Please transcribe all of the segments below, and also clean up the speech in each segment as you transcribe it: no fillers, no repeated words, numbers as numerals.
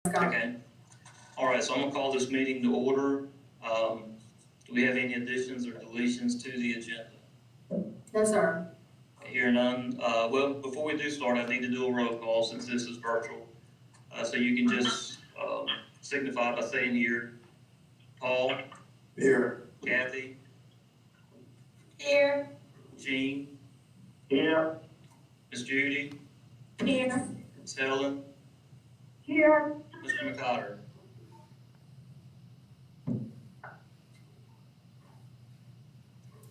Okay. All right, so I'm gonna call this meeting to order. Do we have any additions or deletions to the agenda? No, sir. Hear none. Well, before we do start, I need to do a roll call since this is virtual. So you can just signify by saying here. Paul? Here. Kathy? Here. Jean? Here. Miss Judy? Here. Miss Helen? Here. Mr. McCotter?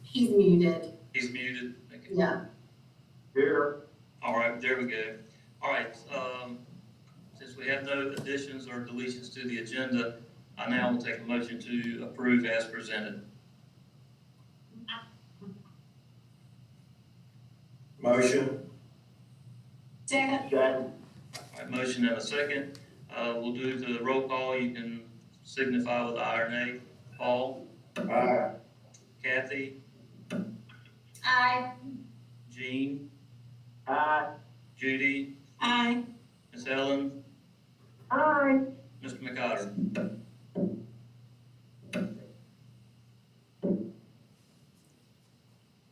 He's muted. He's muted. Okay. Yeah. Here. All right, there we go. All right, since we have no additions or deletions to the agenda, I now will take a motion to approve as presented. Motion. Second. Second. All right, motion and a second. We'll do the roll call. You can signify with aye or nay. Paul? Aye. Kathy? Aye. Jean? Aye. Judy? Aye. Miss Helen? Aye. Mr. McCotter?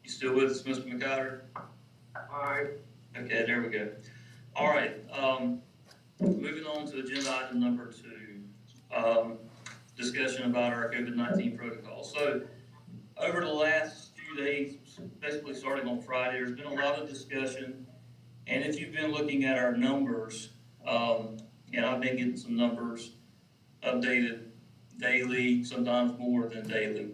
You still with us, Mr. McCotter? Aye. Okay, there we go. All right, moving on to agenda item number 2, discussion about our COVID-19 protocol. So over the last few days, basically starting on Friday, there's been a lot of discussion. And if you've been looking at our numbers, and I've been getting some numbers updated daily, sometimes more than daily.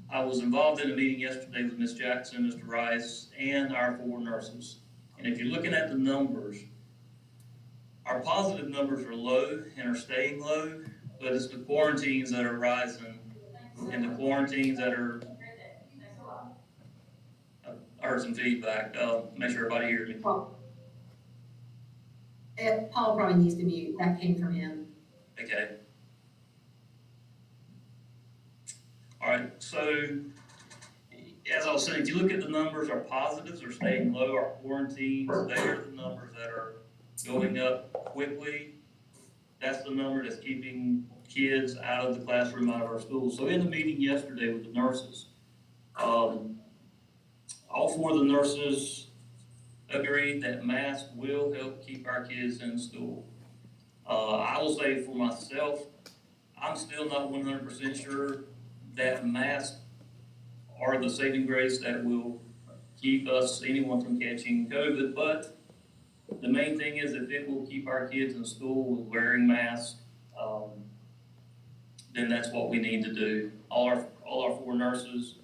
I was involved in a meeting yesterday with Ms. Jackson, Mr. Rice, and our 4 nurses. And if you're looking at the numbers, our positive numbers are low and are staying low, but it's the quarantines that are rising and the quarantines that are, I heard some feedback. Make sure everybody hears me. Paul probably needs to mute. That came from him. Okay. All right, so as I was saying, if you look at the numbers, our positives are staying low, our quarantines, they are the numbers that are going up quickly. That's the number that's keeping kids out of the classroom, out of our schools. So in the meeting yesterday with the nurses, all 4 of the nurses agreed that masks will help keep our kids in school. I will say for myself, I'm still not 100% sure that masks are the saving grace that will keep anyone from catching COVID, but the main thing is if it will keep our kids in school with wearing masks, then that's what we need to do. All our 4 nurses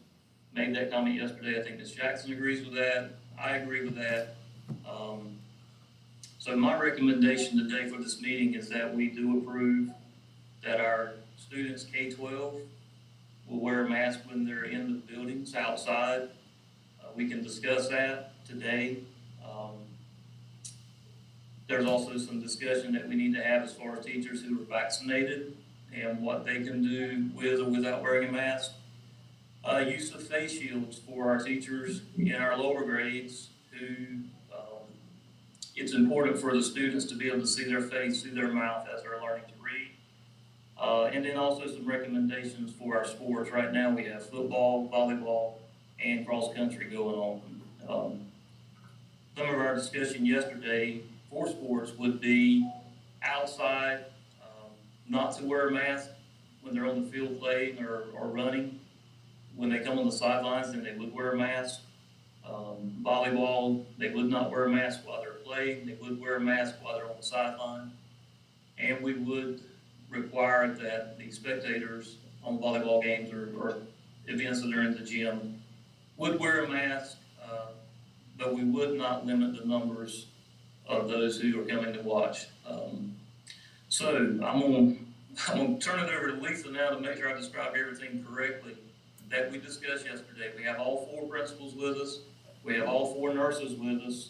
made that comment yesterday. I think Ms. Jackson agrees with that. I agree with that. So my recommendation today for this meeting is that we do approve that our students K-12 will wear a mask when they're in the buildings outside. We can discuss that today. There's also some discussion that we need to have as far as teachers who are vaccinated and what they can do with or without wearing a mask. Use of face shields for our teachers in our lower grades who it's important for the students to be able to see their face, see their mouth as they're learning to read. And then also some recommendations for our sports. Right now we have football, volleyball, and cross country going on. Some of our discussion yesterday for sports would be outside, not to wear a mask when they're on the field playing or running. When they come on the sidelines, then they would wear a mask. Volleyball, they would not wear a mask while they're playing. They would wear a mask while they're on the sideline. And we would require that the spectators on volleyball games or events that are in the gym would wear a mask, but we would not limit the numbers of those who are coming to watch. So I'm gonna turn it over to Lisa now to make sure I describe everything correctly that we discussed yesterday. We have all 4 principals with us. We have all 4 nurses with us.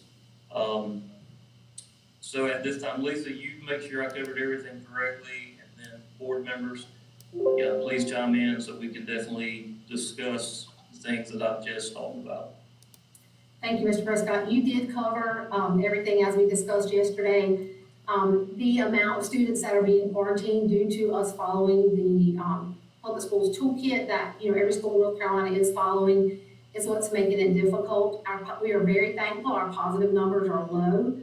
So at this time, Lisa, you make sure I covered everything correctly, and then board members, please chime in so we can definitely discuss the things that I've just talked about. Thank you, Mr. Prescott. You did cover everything as we discussed yesterday. The amount of students that are being quarantined due to us following the, public schools toolkit that, every school in North Carolina is following is what's making it difficult. We are very thankful, our positive numbers are low.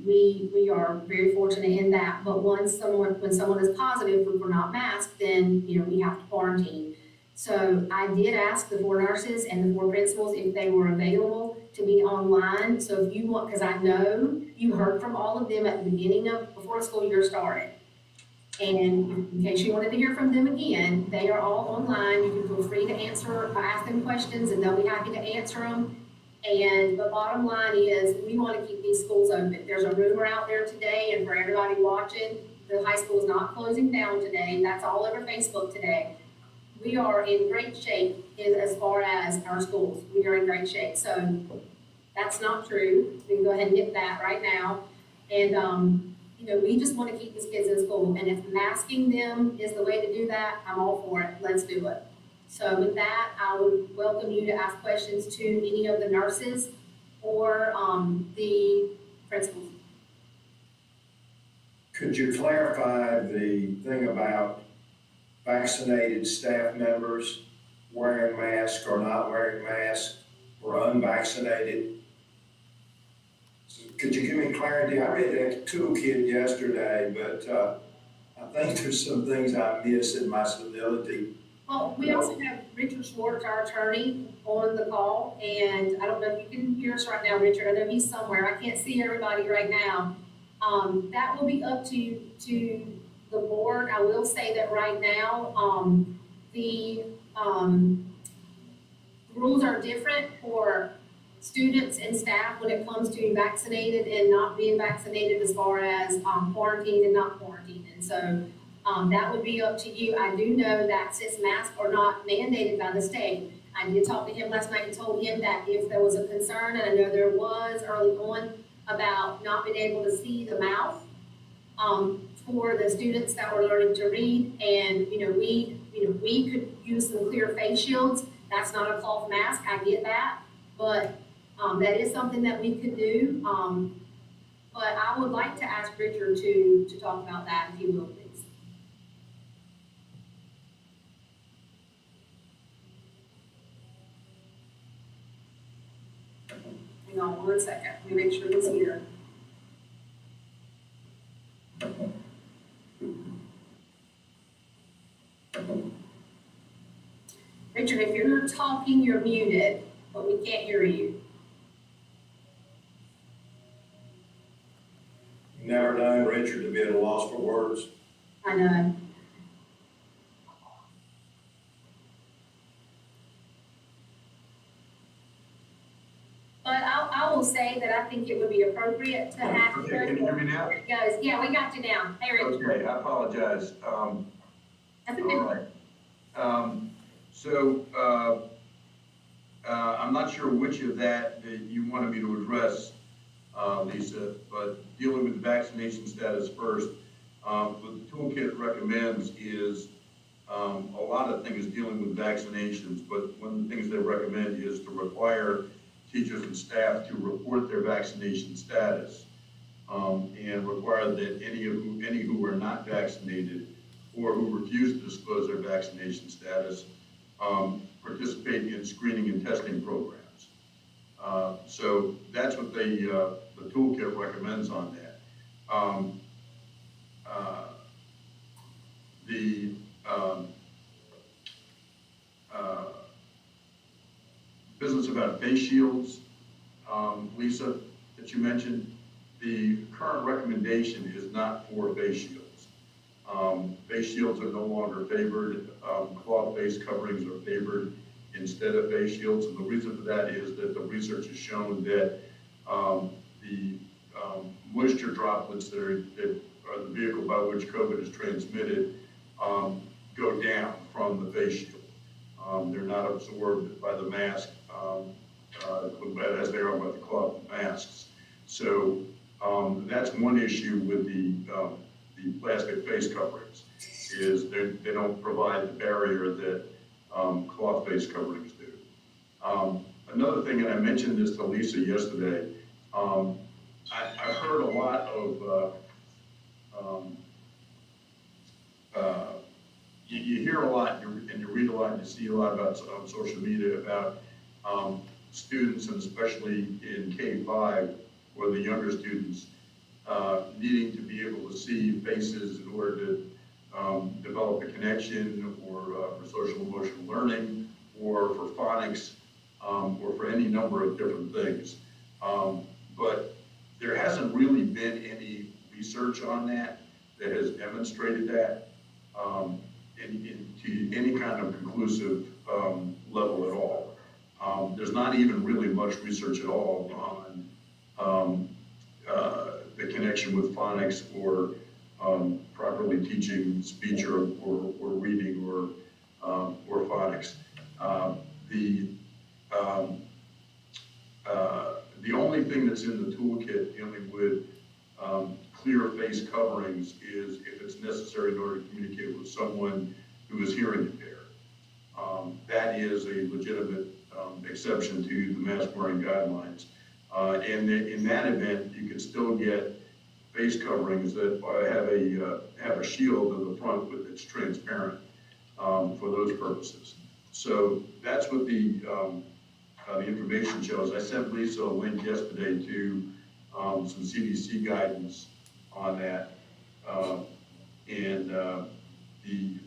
We are very fortunate in that, but when someone is positive, if we're not masked, then, we have to quarantine. So I did ask the 4 nurses and the 4 principals if they were available to be online. So if you want, because I know you heard from all of them at the beginning before the school year started. And in case you wanted to hear from them again, they are all online. You can feel free to ask them questions, and they'll be happy to answer them. And the bottom line is, we want to keep these schools open. There's a rumor out there today, and for everybody watching, the high school is not closing down today. That's all over Facebook today. We are in great shape as far as our schools. We are in great shape. So that's not true. We can go ahead and get that right now. And, we just want to keep these kids in school. And if masking them is the way to do that, I'm all for it. Let's do it. So with that, I would welcome you to ask questions to any of the nurses or the principals. Could you clarify the thing about vaccinated staff members wearing masks or not wearing masks or unvaccinated? Could you give me clarity? I read that toolkit yesterday, but I think there's some things I missed in my civility. Well, we also have Richard Schwartz, our attorney, on the call, and I don't know if you can hear us right now, Richard. I know he's somewhere. I can't see everybody right now. That will be up to the board. I will say that right now, the rules are different for students and staff when it comes to vaccinated and not being vaccinated, as far as quarantined and not quarantined. And so that would be up to you. I do know that since masks are not mandated by the state, I did talk to him last night and told him that if there was a concern, and I know there was early on, about not being able to see the mouth for the students that were learning to read, and we could use some clear face shields. That's not a cloth mask, I get that, but that is something that we could do. But I would like to ask Richard to talk about that, if you will, please. Hang on 1 second, let me make sure he's here. Richard, if you're talking, you're muted, but we can't hear you. Never known Richard to be at a loss for words. I know. But I will say that I think it would be appropriate to have. Okay, can you hear me now? There it goes. Yeah, we got you now. Hey, Richard. Okay, I apologize. That's All okay. right. So I'm not sure which of that you wanted me to address, Lisa, but dealing with the vaccination status first. What the toolkit recommends is a lot of things dealing with vaccinations, but one of the things they recommend is to require teachers and staff to report their vaccination status, and require that any who are not vaccinated or who refuse to disclose their vaccination status participate in screening and testing programs. So that's what the toolkit recommends on that. Business about face shields, Lisa, that you mentioned, the current recommendation is not for face shields. Face shields are no longer favored. Cloth-based coverings are favored instead of face shields, and the reason for that is that the research has shown that the moisture droplets that are the vehicle by which COVID is transmitted go down from the face shield. They're not absorbed by the mask as they are by the cloth masks. So that's one issue with the plastic face coverings, is they don't provide the barrier that cloth face coverings do. Another thing, and I mentioned this to Lisa yesterday, I've heard a lot of, you hear a lot and you read a lot and you see a lot about on social media about students, and especially in K-5, or the younger students, needing to be able to see faces in order to develop a connection, or for social emotional learning, or for phonics, or for any number of different things. But there hasn't really been any research on that has demonstrated that to any kind of conclusive level at all. There's not even really much research at all on the connection with phonics, or properly teaching speech or reading or phonics. The only thing that's in the toolkit dealing with clear face coverings is if it's necessary in order to communicate with someone who is hearing impaired. That is a legitimate exception to the mask wearing guidelines. And in that event, you can still get face coverings that have a shield in the front that's transparent for those purposes. So that's what the information shows. I sent Lisa a link yesterday to some CDC guidance on that.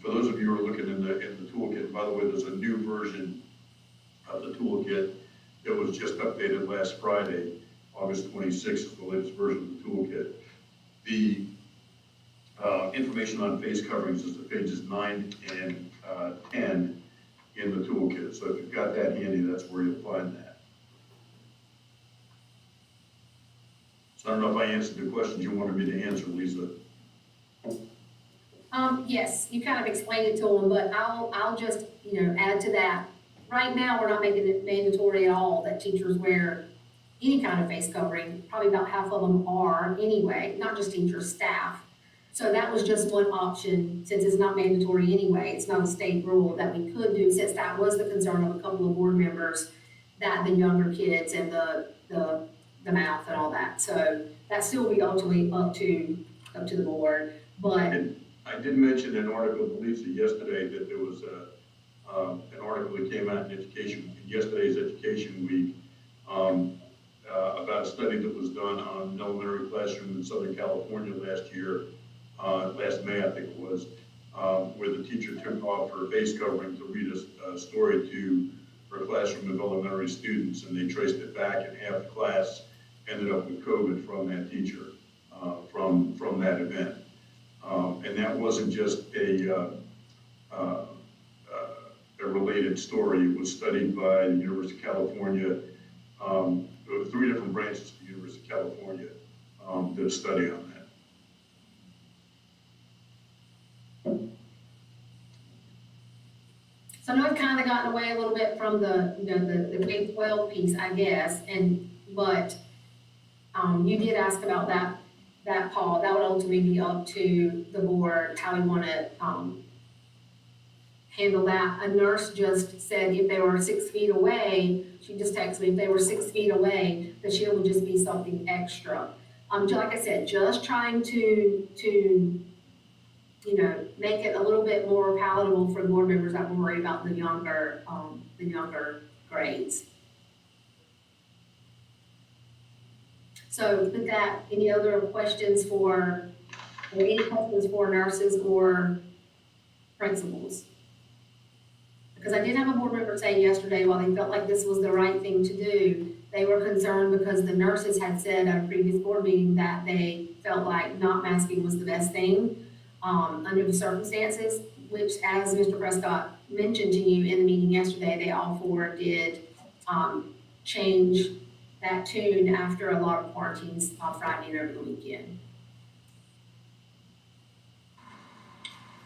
For those of you who are looking in the toolkit, by the way, there's a new version of the toolkit that was just updated last Friday. August 26th is the latest version of the toolkit. The information on face coverings is at pages 9 and 10 in the toolkit. So if you've got that handy, that's where you'll find that. So I don't know if I answered the questions you wanted me to answer, Lisa. Yes, you kind of explained it to them, but I'll just, add to that. Right now, we're not making it mandatory at all that teachers wear any kind of face covering. Probably about half of them are anyway, not just teachers, staff. So that was just one option, since it's not mandatory anyway. It's not a state rule that we could do, since that was the concern of a couple of board members, that the younger kids and the mouth and all that. So that still will be ultimately up to the board, but. I did mention an article to Lisa yesterday that there was an article that came out in yesterday's Education Week about a study that was done on an elementary classroom in Southern California last May I think it was, where the teacher took off her face covering to read a story to her classroom of elementary students, and they traced it back, and half the class ended up with COVID from that teacher, from that event. And that wasn't just a related story. It was studied by the University of California. There were 3 different branches of the University of California did a study on that. So I know I've kind of gotten away a little bit from the K-12 piece, I guess, but you did ask about that, Paul. That would ultimately be up to the board, how we want to handle that. A nurse just said if they were 6 feet away, she just texted me, if they were 6 feet away, the shield would just be something extra. Like I said, just trying to make it a little bit more palatable for the board members that were worried about the younger grades. So with that, any other questions for nurses or principals? Because I did have a board member say yesterday, while they felt like this was the right thing to do, they were concerned because the nurses had said at a previous board meeting that they felt like not masking was the best thing under the circumstances, which, as Mr. Prescott mentioned to you in the meeting yesterday, they all 4 did change that tune after a lot of quarantines on Friday and over the weekend.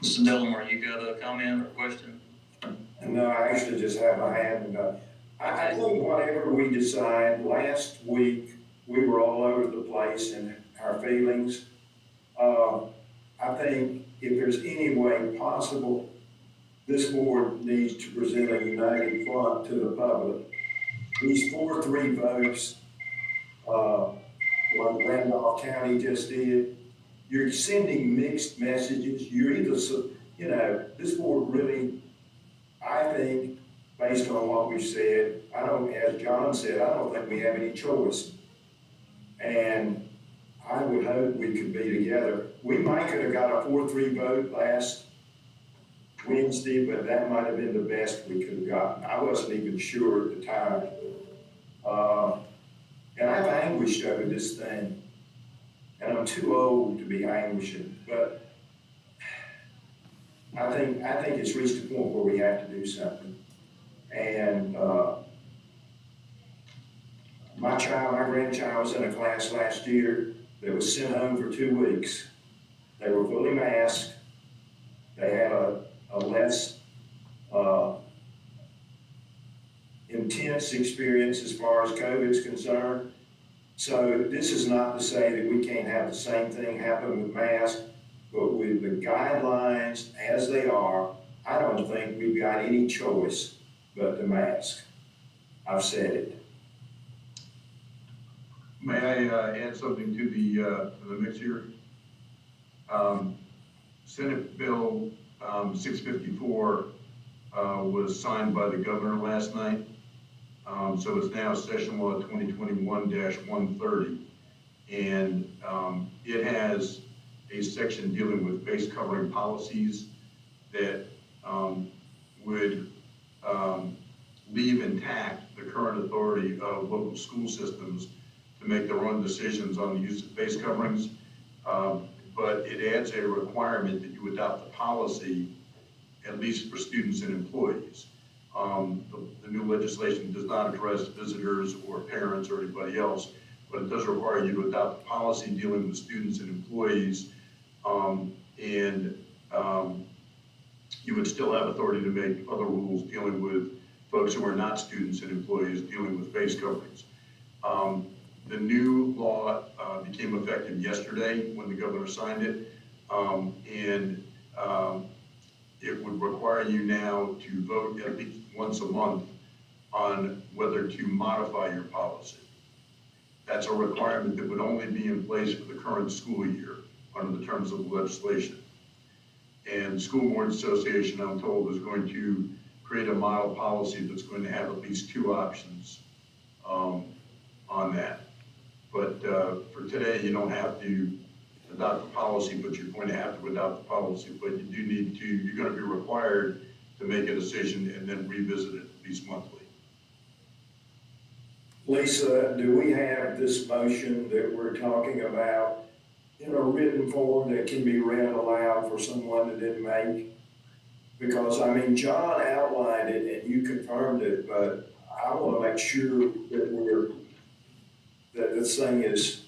Mrs. Delamore, you got a comment or question? No, I actually just have my hand up. I think whatever we decide, last week, we were all over the place in our feelings. I think if there's any way possible, this board needs to present a united front to the public. These 4-3 votes like Randolph County just did. You're sending mixed messages. You're either, you know, this board really, I think, based on what we've said, as John said, I don't think we have any choice. And I would hope we could be together. We might could have got a 4-3 vote last Wednesday, but that might have been the best we could have gotten. I wasn't even sure at the time. And I've anguished over this thing, and I'm too old to be anguishing, but I think it's reached a point where we have to do something. And my grandchild was in a class last year that was sent home for 2 weeks. They were fully masked. They had a less intense experience as far as COVID is concerned. So this is not to say that we can't have the same thing happen with masks, but with the guidelines as they are, I don't think we've got any choice but the mask. I've said it. May I add something to the mix here? Senate Bill 654 was signed by the governor last night. So it's now Session Law 2021-130. And it has a section dealing with face covering policies that would leave intact the current authority of local school systems to make their own decisions on the use of face coverings. But it adds a requirement that you adopt the policy, at least for students and employees. The new legislation does not address visitors or parents or anybody else, but it does require you to adopt the policy dealing with students and employees. You would still have authority to make other rules dealing with folks who are not students and employees dealing with face coverings. The new law became effective yesterday when the governor signed it, and it would require you now to vote at least once a month on whether to modify your policy. That's a requirement that would only be in place for the current school year under the terms of the legislation. And the School Board Association, I'm told, is going to create a model policy that's going to have at least 2 options on that. But for today, you don't have to adopt the policy, but you're going to have to adopt the policy. But you do need to, you're going to be required to make a decision and then revisit it at least monthly. Lisa, do we have this motion that we're talking about in a written form that can be read aloud for someone that didn't make? Because, I mean, John outlined it and you confirmed it, but I want to make sure that this thing is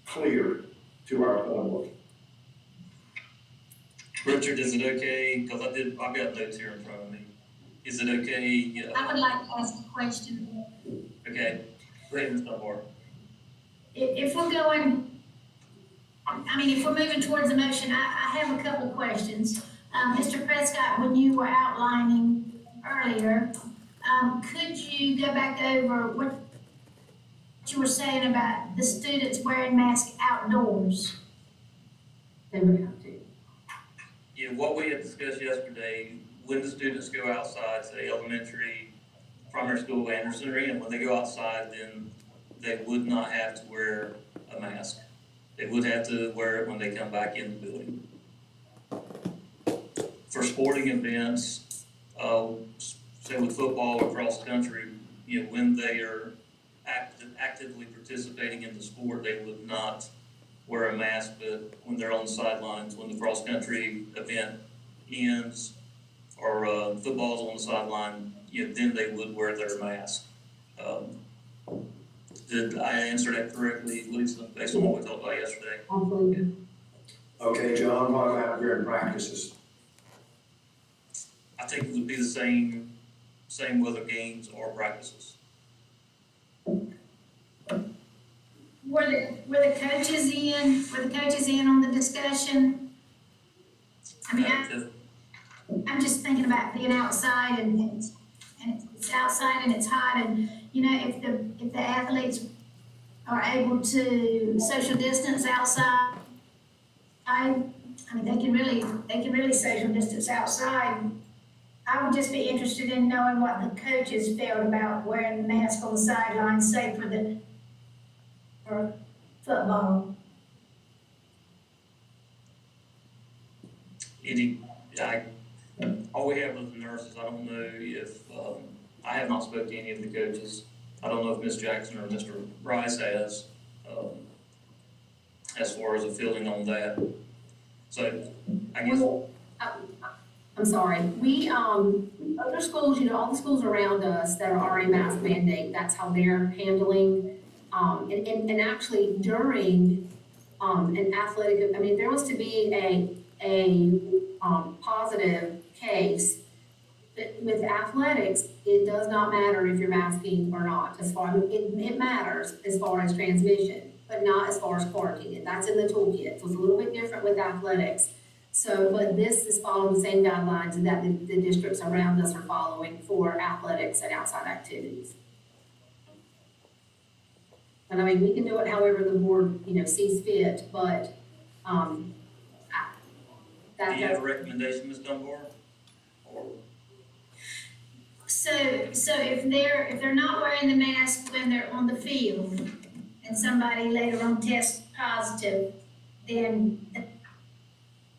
clear to our public. Richard, is it okay, because I've got notes here in front of me. Is it okay? Yeah. I would like to ask a question. Okay, go ahead, Ms. Dunbar. If we're going, if we're moving towards a motion, I have a couple of questions. Mr. Prescott, when you were outlining earlier, could you go back over what you were saying about the students wearing masks outdoors? They would have to. Yeah, what we had discussed yesterday, when the students go outside, say elementary, primary school, Anderson, and when they go outside, then they would not have to wear a mask. They would have to wear it when they come back in the building. For sporting events, say with football or cross country, when they are actively participating in the sport, they would not wear a mask, but when they're on the sidelines, when the cross country event ends or football's on the sideline, then they would wear their mask. Did I answer that correctly, Lisa, based on what we talked about yesterday? Absolutely. Okay, John, what about during practices? I think it would be the same whether games or practices. Were the coaches in? Were the coaches in on the discussion? I'm just thinking about being outside and it's outside and it's hot and if the athletes are able to social distance outside. I mean, they can really social distance outside. I would just be interested in knowing what the coaches felt about wearing the mask on the sidelines, say for football. All we have is the nurses. I don't know if, I have not spoken to any of the coaches. I don't know if Ms. Jackson or Mr. Rice has, as far as a feeling on that. So, I guess, Well, I'm sorry, other schools, all the schools around us that are already mask mandate, that's how they're handling. And actually during, an athletic, I mean, if there was to be a positive case, with athletics, it does not matter if you're masking or not, it matters as far as transmission, but not as far as quarantining. That's in the toolkit, so it's a little bit different with athletics. So, but this is following the same guidelines that the districts around us are following for athletics and outside activities. And I mean, we can do it however the board, sees fit, but, do you have a recommendation, Ms. Dunbar? Or, So if they're not wearing the mask when they're on the field and somebody later on tests positive, then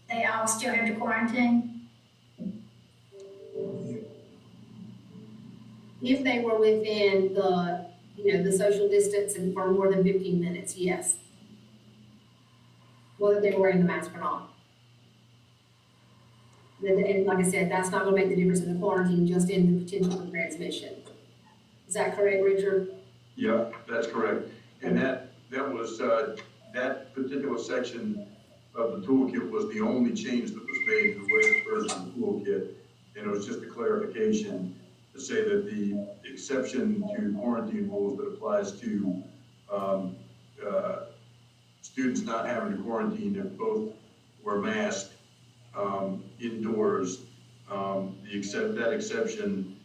they all still have to quarantine? if they were within the social distance and for more than 15 minutes, yes. Whether they were wearing the mask or not. And like I said, that's not gonna make the difference in the quarantine, just in the potential for transmission. Is that correct, Richard? Yeah, that's correct. And that was, that particular section of the toolkit was the only change that was made to the way it's version of the toolkit. And it was just a clarification to say that the exception to quarantine rules that applies to students not having to quarantine if both were masked indoors, that exception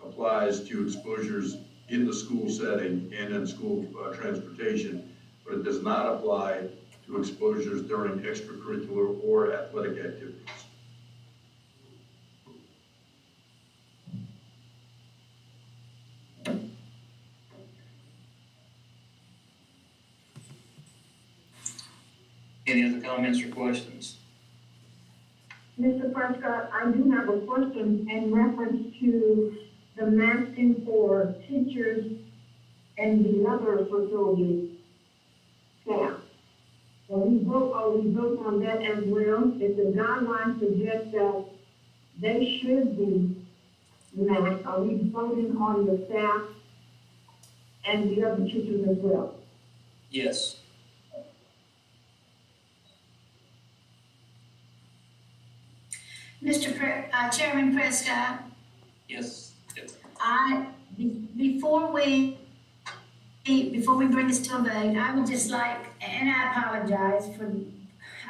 applies to exposures in the school setting and in school transportation, but it does not apply to exposures during extracurricular or athletic activities. any other comments or questions? Mr. Prescott, I do have a question in reference to the masking for teachers and the other facility staff. Are we vote on that as well? If the guidelines suggest that they should be masked, are we voting on the staff and the other teachers as well? Yes. Chairman Prescott, Yes. Yes. before we bring this to a vote, I would just like, and I apologize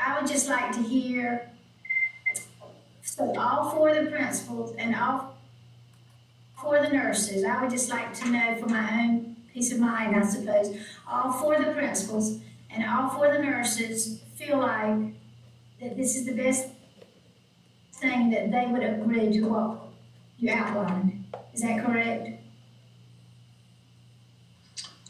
I would just like to hear, so all four of the principals and all four of the nurses, I would just like to know for my own peace of mind, I suppose, all four of the principals and all four of the nurses feel like that this is the best thing that they would agree to what you outlined. Is that correct?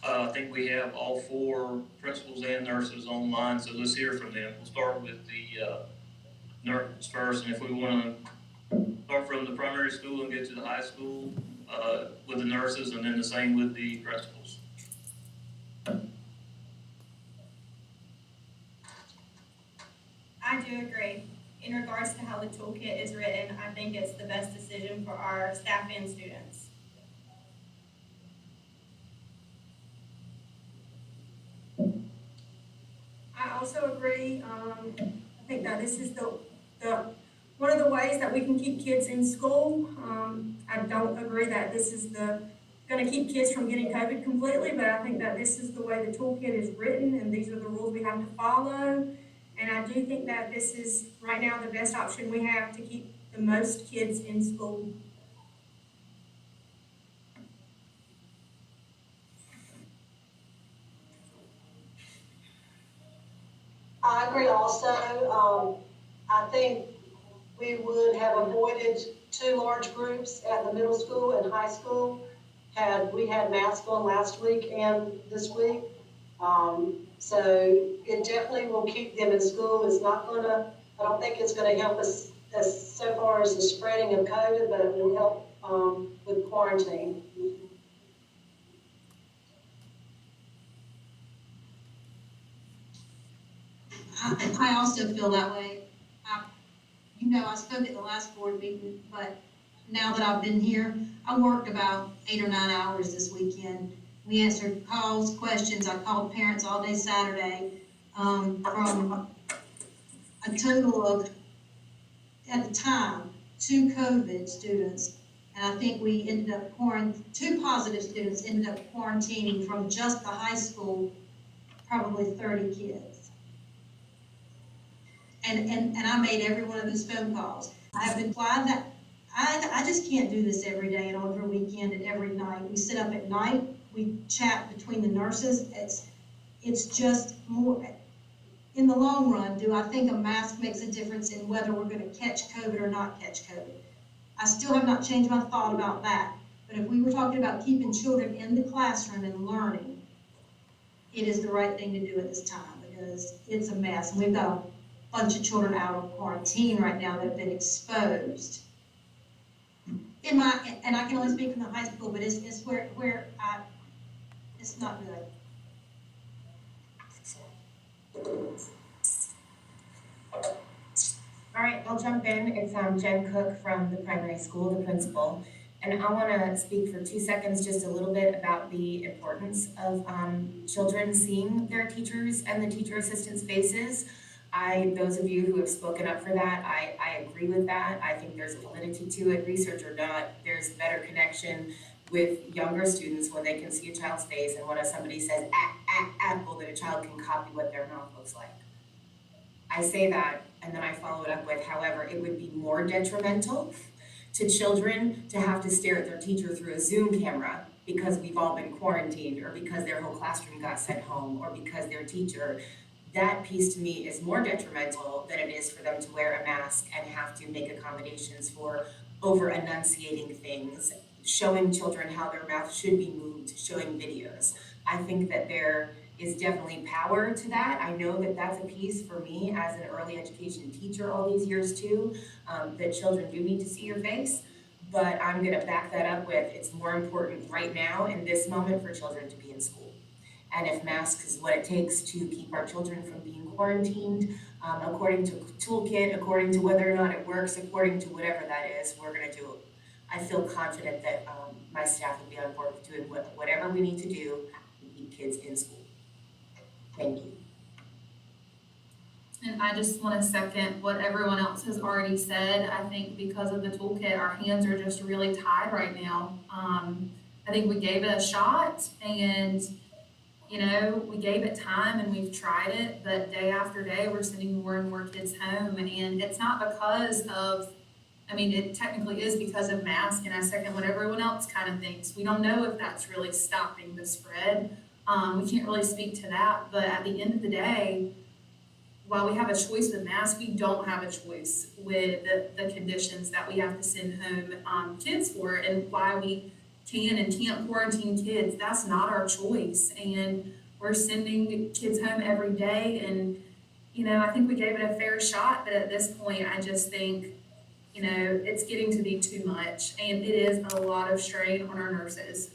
I think we have all four principals and nurses online, so let's hear from them. We'll start with the nurses first, and if we want to start from the primary school and get to the high school with the nurses, and then the same with the principals. I do agree. In regards to how the toolkit is written, I think it's the best decision for our staff and students. I also agree. I think that this is the one of the ways that we can keep kids in school. I don't agree that this is going to keep kids from getting COVID completely, but I think that this is the way the toolkit is written, and these are the rules we have to follow. And I do think that this is right now the best option we have to keep the most kids in school. I agree also. I think we would have avoided 2 large groups at the middle school and high school had we had masks on last week and this week. So it definitely will keep them in school. It's not gonna, I don't think it's gonna help us as so far as the spreading of COVID, but it will help with quarantine. I also feel that way. I spoke at the last board meeting, but now that I've been here, I worked about 8 or 9 hours this weekend. We answered calls, questions. I called parents all day Saturday, from a total of, at the time, 2 COVID students. And I think we ended up 2 positive students ended up quarantining from just the high school, probably 30 kids. And I made every one of those phone calls. I have been glad that I just can't do this every day and every weekend and every night. We sit up at night, we chat between the nurses. It's just more, in the long run, do I think a mask makes a difference in whether we're gonna catch COVID or not catch COVID? I still have not changed my thought about that. But if we were talking about keeping children in the classroom and learning, it is the right thing to do at this time because it's a mess. And we've got a bunch of children out of quarantine right now that have been exposed. And I can only speak from the high school, but it's it's not good. All right, I'll jump in. It's Jen Cook from the primary school, the principal. And I want to speak for 2 seconds just a little bit about the importance of children seeing their teachers and the teacher assistants' faces. Those of you who have spoken up for that, I agree with that. I think there's validity to it, research or not. There's better connection with younger students when they can see a child's face and when somebody says apple, that a child can copy what their mouth looks like. I say that and then I follow it up with, however, it would be more detrimental to children to have to stare at their teacher through a Zoom camera because we've all been quarantined or because their whole classroom got sent home or because their teacher. That piece to me is more detrimental than it is for them to wear a mask and have to make accommodations for over enunciating things, showing children how their mouth should be moved, showing videos. I think that there is definitely power to that. I know that that's a piece for me as an early education teacher all these years too, that children do need to see your face, but I'm gonna back that up with it's more important right now in this moment for children to be in school. And if masks is what it takes to keep our children from being quarantined, according to toolkit, according to whether or not it works, according to whatever that is, we're gonna do it. I feel confident that my staff will be on board with doing whatever we need to do to keep kids in school. Thank you. And I just want to second what everyone else has already said. I think because of the toolkit, our hands are just really tied right now. I think we gave it a shot and we gave it time and we've tried it, but day after day, we're sending more and more kids home. And it's not because of, it technically is because of masks, and I second what everyone else kind of thinks. We don't know if that's really stopping the spread. We can't really speak to that, but at the end of the day, while we have a choice with masks, we don't have a choice with the conditions that we have to send home kids for, and why we can and can't quarantine kids. That's not our choice, and we're sending kids home every day. And I think we gave it a fair shot, but at this point, I just think it's getting to be too much, and it is a lot of strain on our nurses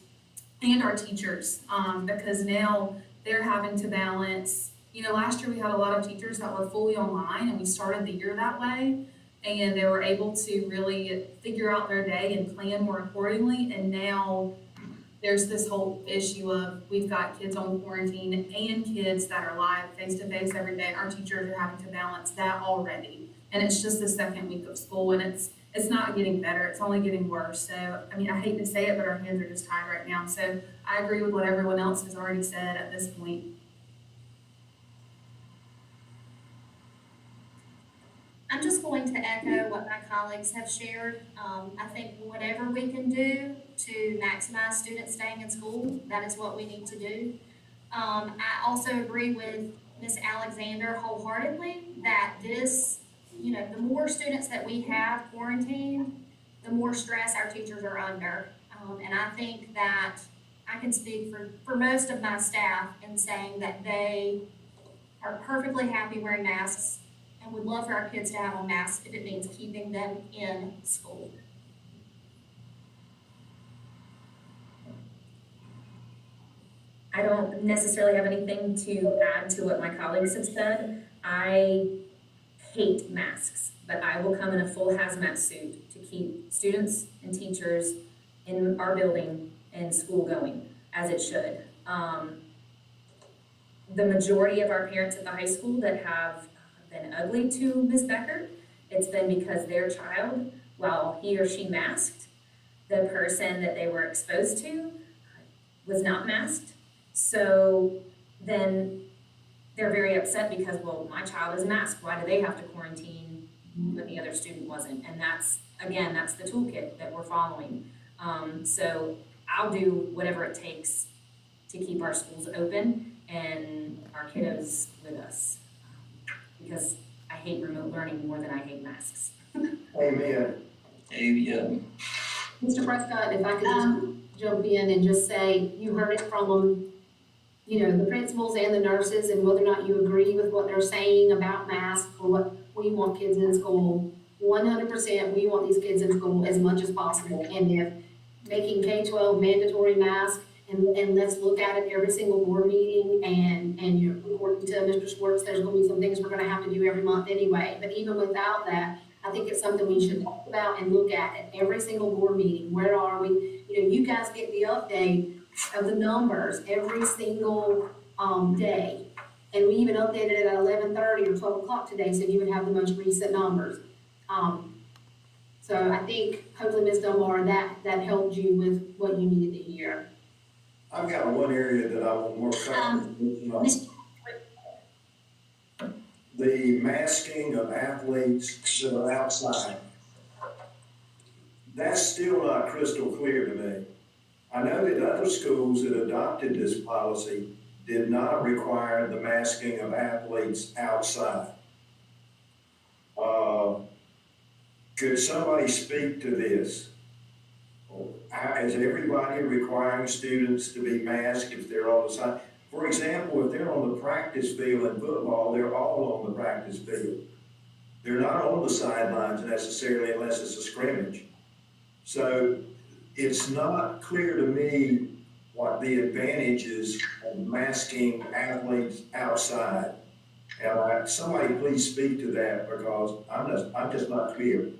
and our teachers, because now they're having to balance. Last year we had a lot of teachers that were fully online, and we started the year that way, and they were able to really figure out their day and plan more accordingly. And now there's this whole issue of we've got kids on quarantine and kids that are live face-to-face every day. Our teachers are having to balance that already. And it's just the second week of school, and it's not getting better, it's only getting worse. So, I hate to say it, but our hands are just tied right now. So I agree with what everyone else has already said at this point. I'm just going to echo what my colleagues have shared. I think whatever we can do to maximize students staying in school, that is what we need to do. I also agree with Ms. Alexander wholeheartedly that this, the more students that we have quarantined, the more stress our teachers are under. And I think that I can speak for most of my staff in saying that they are perfectly happy wearing masks and would love for our kids to have on masks if it means keeping them in school. I don't necessarily have anything to add to what my colleagues have said. I hate masks, but I will come in a full hazmat suit to keep students and teachers in our building and school going as it should. The majority of our parents at the high school that have been ugly to Ms. Becker, it's been because their child, while he or she masked, the person that they were exposed to was not masked. So then they're very upset because, well, my child is masked. Why do they have to quarantine when the other student wasn't? And that's the toolkit that we're following. So I'll do whatever it takes to keep our schools open and our kiddos with us. Because I hate remote learning more than I hate masks. Amen. Yeah. Mr. Prescott, if I could just jump in and just say, you heard it from, the principals and the nurses, and whether or not you agree with what they're saying about masks or what we want kids in school. 100%, we want these kids in school as much as possible. And if making K-12 mandatory masks, and let's look at it every single board meeting, and you're according to Mr. Schwartz, there's gonna be some things we're gonna have to do every month anyway. But even without that, I think it's something we should talk about and look at every single board meeting. Where are we? You guys get the update of the numbers every single day. And we even updated it at 11:30 or 12 o'clock today, so you would have the most recent numbers. So I think hopefully Ms. Dunbar, that helped you with what you needed to hear. I've got one area that I want more clarification on. The masking of athletes that are outside. That's still not crystal clear to me. I know that other schools that adopted this policy did not require the masking of athletes outside. Could somebody speak to this? Is everybody requiring students to be masked if they're on the side? For example, if they're on the practice field in football, they're all on the practice field. They're not on the sidelines necessarily unless it's a scrimmage. So it's not clear to me what the advantages of masking athletes outside. And somebody please speak to that, because I'm just not clear.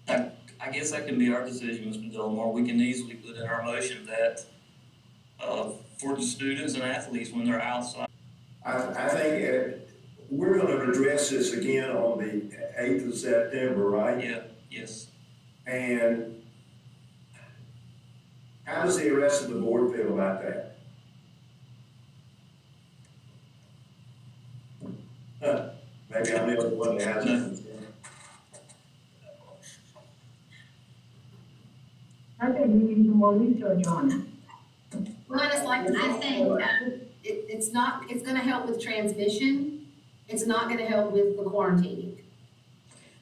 I guess that can be our decision, Mr. Delmore. We can easily put in our motion that for the students and athletes when they're outside. I think we're going to address this again on the 8th of September, right? Yeah, yes. And how does the rest of the board feel about that? Maybe I'm the only one that hasn't. I think we need some more research on it. Well, and it's like, I think it's gonna help with transmission. It's not gonna help with the quarantining.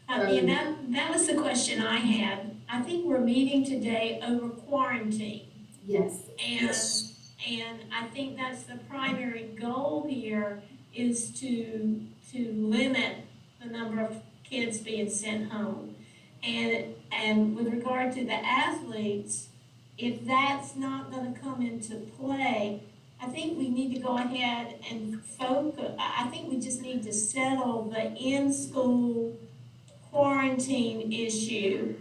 Yeah, that was the question I had. I think we're meeting today over quarantine. Yes. And I think that's the primary goal here, is to limit the number of kids being sent home. And with regard to the athletes, if that's not gonna come into play, I think we need to go ahead and focus. I think we just need to settle the in-school quarantine issue,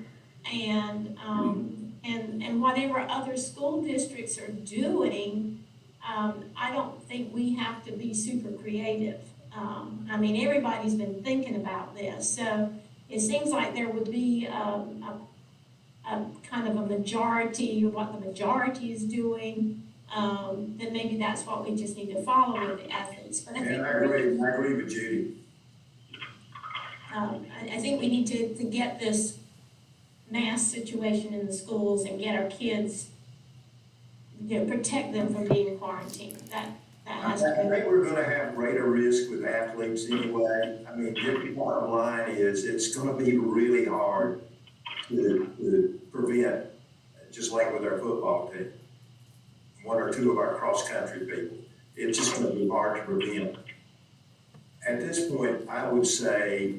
and whatever other school districts are doing, I don't think we have to be super creative. I mean, everybody's been thinking about this, so it seems like there would be a kind of a majority of what the majority is doing. Then maybe that's what we just need to follow with the athletes. But I think I agree with Judy. I think we need to get this mask situation in the schools and get our kids, protect them from being quarantined. I think we're gonna have greater risk with athletes anyway. I mean, the bottom line is, it's gonna be really hard to prevent, just like with our football team. One or two of our cross-country people. It's just gonna be hard to prevent. At this point, I would say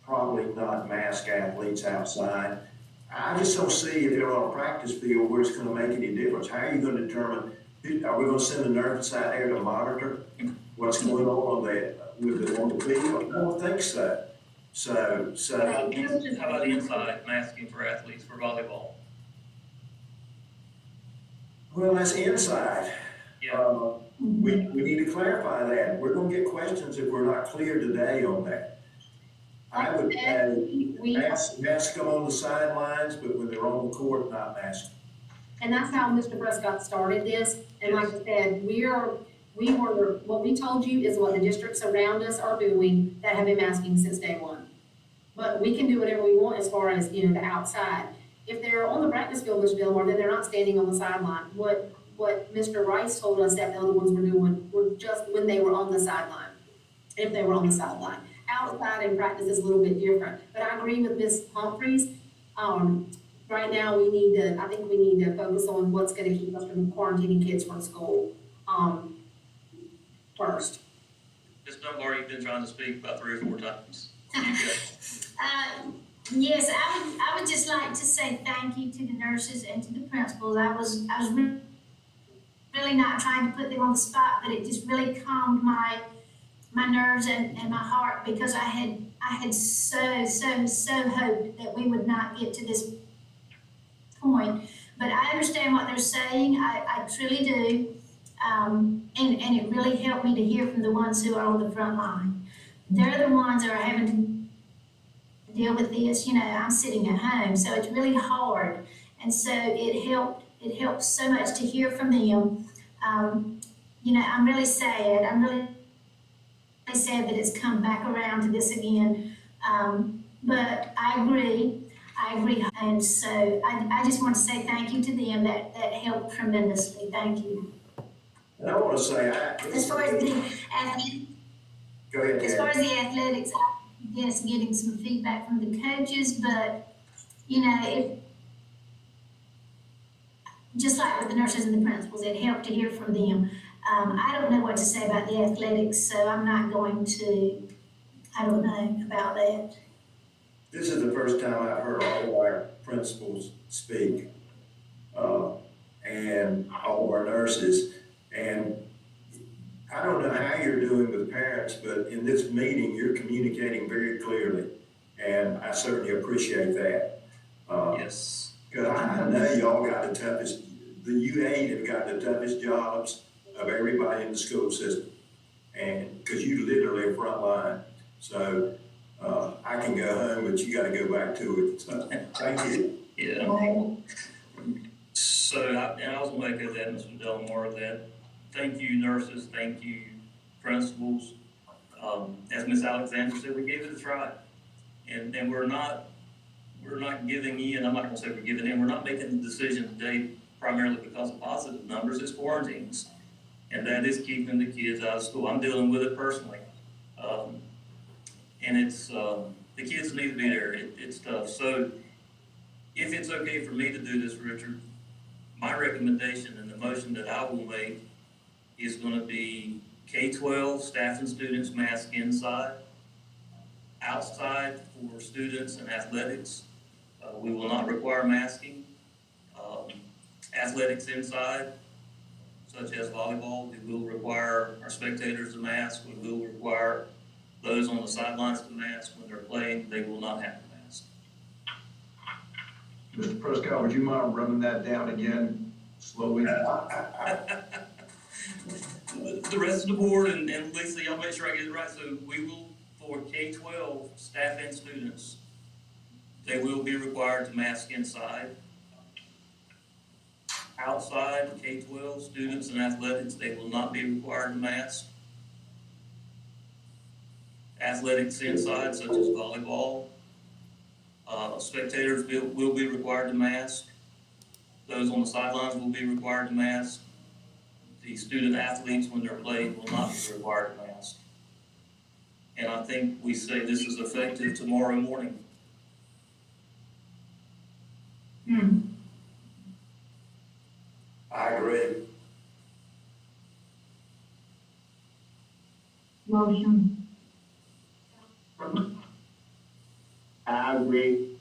probably not mask athletes outside. I just don't see if they're on a practice field where it's gonna make any difference. How are you gonna determine, are we gonna send a nurse out there to monitor what's going on on the field? I don't think so. How about inside masking for athletes for volleyball? Well, that's inside. Yeah. We need to clarify that. We're gonna get questions if we're not clear today on that. I would say mask them on the sidelines, but when they're on the court, not mask. And that's how Mr. Prescott started this, and like I said, what we told you is what the districts around us are doing that have been masking since day one. But we can do whatever we want as far as, the outside. If they're on the practice field, Mr. Billmore, then they're not standing on the sideline. What Mr. Rice told us that the other ones were doing were just when they were on the sideline, if they were on the sideline. Outside in practice is a little bit different, but I agree with Ms. Humphries. Right now, I think we need to focus on what's gonna keep us from quarantining kids from school, first. Ms. Dunbar, you've been trying to speak about 3 or 4 times. Yes, I would just like to say thank you to the nurses and to the principals. I was really not trying to put them on the spot, but it just really calmed my nerves and my heart, because I had so hoped that we would not get to this point. But I understand what they're saying, I truly do. And it really helped me to hear from the ones who are on the front line. They're the ones that are having to deal with this. I'm sitting at home, so it's really hard. And so it helped so much to hear from them. I'm really sad. I'm really sad that it's come back around to this again. But I agree. And so I just want to say thank you to them. That helped tremendously. Thank you. And I wanna say, As far as the athletics, go ahead, as Ted. far as the athletics, I guess getting some feedback from the coaches, but, just like with the nurses and the principals, it helped to hear from them. I don't know what to say about the athletics, so I'm not going to, I don't know about that. This is the first time I've heard all of our principals speak, and all of our nurses. And I don't know how you're doing with parents, but in this meeting, you're communicating very clearly. And I certainly appreciate that. Yes. Because I know y'all got the toughest, the U8 have got the toughest jobs of everybody in the school system. And, because you literally are front line. So, I can go home, but you gotta go back to it. So, thank you. Yeah. So, I was gonna echo that, Mr. Delmore, that thank you nurses, thank you principals. As Ms. Alexander said, we gave it a try. And we're not giving in, I'm not gonna say we're giving in, we're not making the decision today primarily because of positive numbers, it's quarantines. And that is keeping the kids out of school. I'm dealing with it personally. And it's, the kids need to be there, it's tough. So if it's okay for me to do this, Richard, my recommendation and the motion that I will make is gonna be K-12 staff and students mask inside. Outside for students and athletics, we will not require masking. Athletics inside, such as volleyball, we will require our spectators to mask. We will require those on the sidelines to mask. When they're playing, they will not have to mask. Mr. Prescott, would you mind running that down again slowly? The rest of the board and Lisa, y'all make sure I get it right. So we will, for K-12 staff and students, they will be required to mask inside. Outside, K-12 students and athletics, they will not be required to mask. Athletics inside, such as volleyball, spectators will be required to mask. Those on the sidelines will be required to mask. the student athletes, when they're playing, will not be required to mask. And I think we say this is effective tomorrow morning. I agree. Motion. I agree.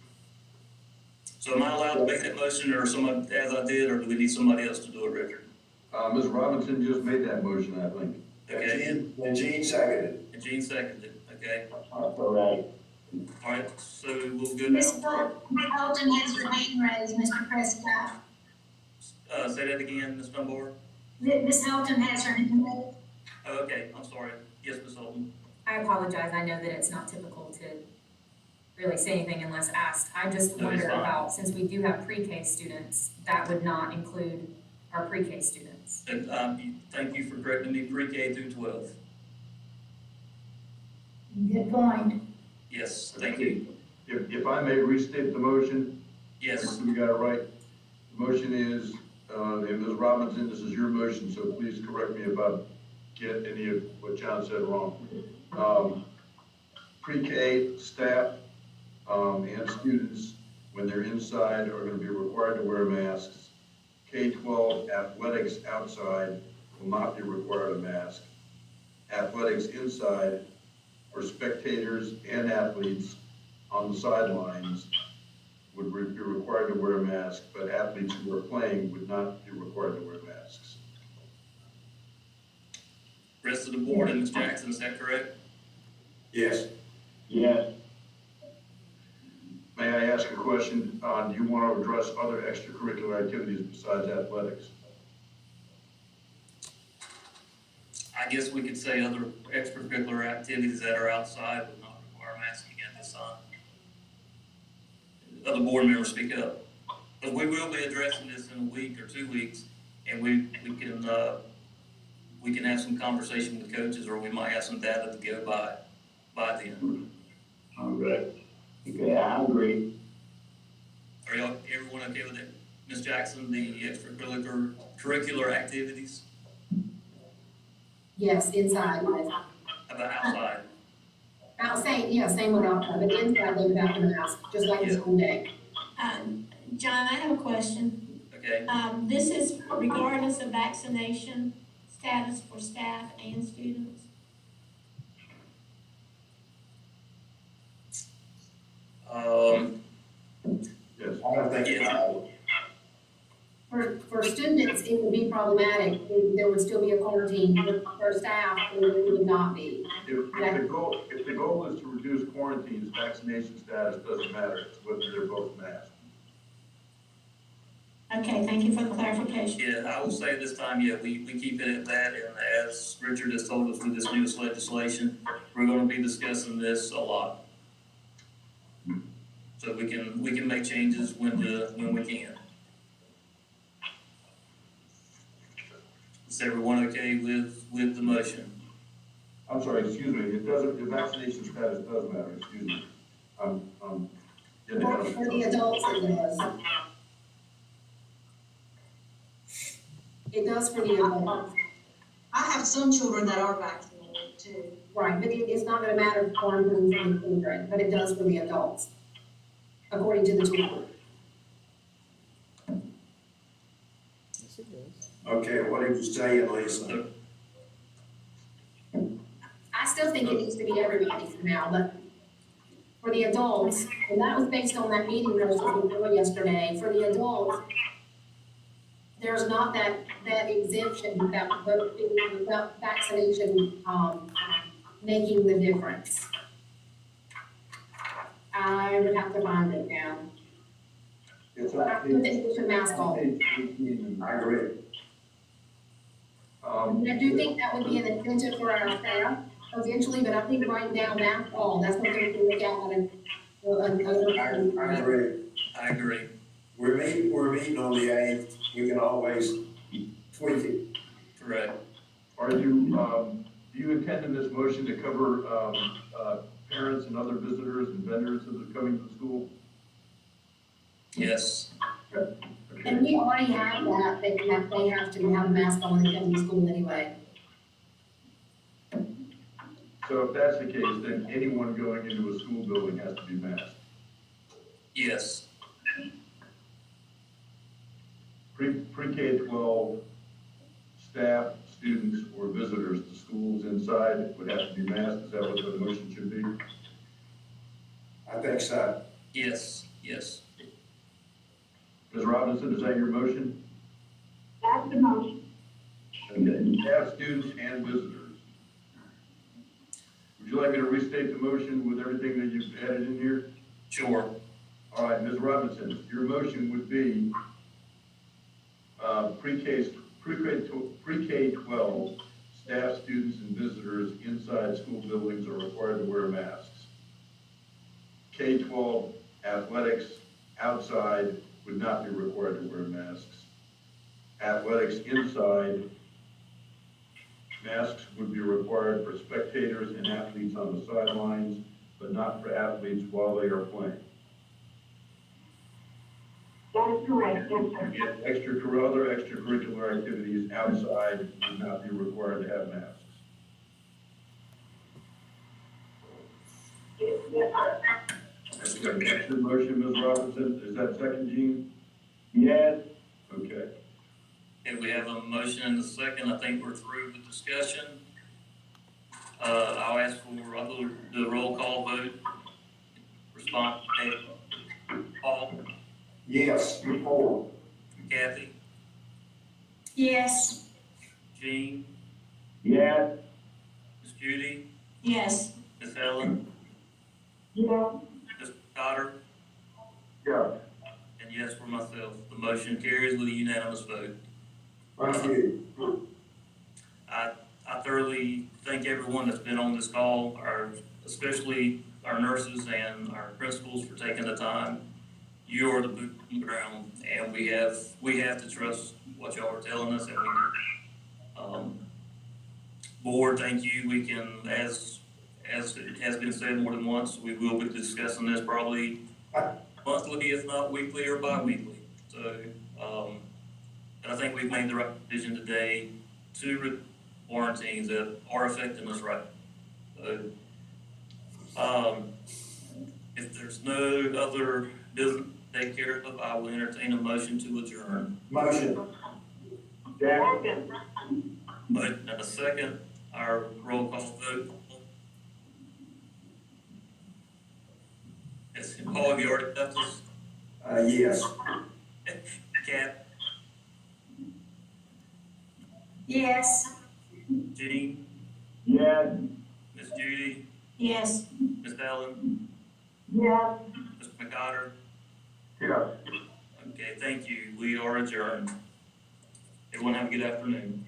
So am I allowed to make that motion, or someone, as I did, or do we need somebody else to do it, Richard? Ms. Robinson just made that motion, I think. Okay, And Gene seconded. and Gene seconded it, okay? All right. All right, so we'll go Ms. now. Holton has her hand raised, Mr. Prescott. Say that again, Ms. Dunbar? Ms. Holton has her hand raised. Oh, okay, I'm sorry. Yes, Ms. Holden. I apologize, I know that it's not typical to really say anything unless asked. I just No, it's wonder fine. about, since we do have pre-K students, that would not include our pre-K students. And, thank you for correcting me, pre-K through 12. Good point. Yes, thank you. If I may restate the motion, Yes, you got it right. The motion is, and Ms. Robinson, this is your motion, so please correct me if I get any of what John said wrong. Pre-K staff, and students, when they're inside, are gonna be required to wear masks. K-12 athletics outside will not be required a mask. Athletics inside, for spectators and athletes on the sidelines, would be required to wear a mask, but athletes who are playing would not be required to wear masks. rest of the board and Ms. Jackson, is that correct? Yes. Yes. May I ask a question? Do you want to address other extracurricular activities besides athletics? I guess we could say other extracurricular activities that are outside would not require masking at this time. Other board members speak up. But we will be addressing this in a week or 2 weeks, and we can have some conversation with coaches, or we might have some data to go by then. All right. Okay, I agree. Are everyone okay with it? Ms. Jackson, the extracurricular activities, Yes, inside, yes. how about outside? Same with outside, but inside they would have to mask, just like the school day. John, I have a question. Okay, This is regardless of vaccination status for staff and students? Yes. I don't think. Yeah. For students, it would be problematic, there would still be a quarantine, for staff, it would not be. If the goal is to reduce quarantines, vaccination status doesn't matter, it's whether they're both masked. Okay, thank you for the clarification. yeah, I will say this time, yeah, we keep it at that, and as Richard has told us with this newest legislation, we're gonna be discussing this a lot. So we can make changes when we can. Is everyone okay with the motion? I'm sorry, excuse me, it doesn't, the vaccination status does matter, excuse me. I'm getting ahead of For the myself. adults, it does. It does for the adults, I have some children that are vaccinated too. right, but it's not gonna matter for quarantine for the children, but it does for the adults, according to the children. Okay, what are you saying, Lisa? I still think it needs to be everybody for now, but for the adults, and that was based on that meeting that I was talking about yesterday, for the adults, there's not that exemption, that vaccination, making the difference. I would have to find it now. It's But I think they should mask on. I agree. And I do think that would be an incentive for our staff eventually, but I think right now, mask all, that's what we can look at on I agree. I agree. We're meeting on the 8th, we can always tweak it. Correct. Are you, do you intend in this motion to cover, parents and other visitors and vendors that are coming to the school? Yes. Okay. And we already have that, they have to have a mask on when they come to school anyway. So if that's the case, then anyone going into a school building has to be masked. Yes, Pre-K-12 staff, students, or visitors to schools inside would have to be masked. Is that what the motion should be? I think so. yes, yes. Ms. Robinson, is that your motion? That's the motion. Okay, staff, students, and visitors. Would you like me to restate the motion with everything that you've added in here? Sure. All right, Ms. Robinson, your motion would be pre-K-12 staff, students, and visitors inside school buildings are required to wear masks. K-12 athletics outside would not be required to wear masks. Athletics inside, masks would be required for spectators and athletes on the sidelines, but not for athletes while they are playing. That is correct, yes, sir. And other extracurricular activities outside would not be required to have masks. Yes, sir. Okay, that's your motion, Ms. Robinson. Is that second, Gene? Yes. Okay. Okay, we have a motion and a second. I think we're through the discussion. I'll ask for, I'll do the roll call vote. Response, Paul, Yes, before. Kathy, Yes. Jean, Yes. Ms. Judy, Yes. Ms. Helen, Yes. Mr. Cotter, Yeah. and yes for myself. The motion carries with a unanimous vote. Thank you. I thoroughly thank everyone that's been on this call, especially our nurses and our principals for taking the time. You are the boot on the ground, and we have to trust what y'all are telling us, and we do. Board, thank you. We can, as it has been said more than once, we will be discussing this probably monthly, if not weekly or bi-weekly. So, and I think we've made the right decision today to quarantines that are affecting us right now. So, if there's no other business to take care of, I will entertain a motion to adjourn. Motion. Second. Motion and a second, our roll call vote. Yes, Paul, have you already left us? Yes. Kat, Yes. Jean, Yes. Ms. Judy, Yes. Ms. Helen, Yes. Mr. McCotter. Yes. Okay, thank you. We are adjourned. Everyone have a good afternoon.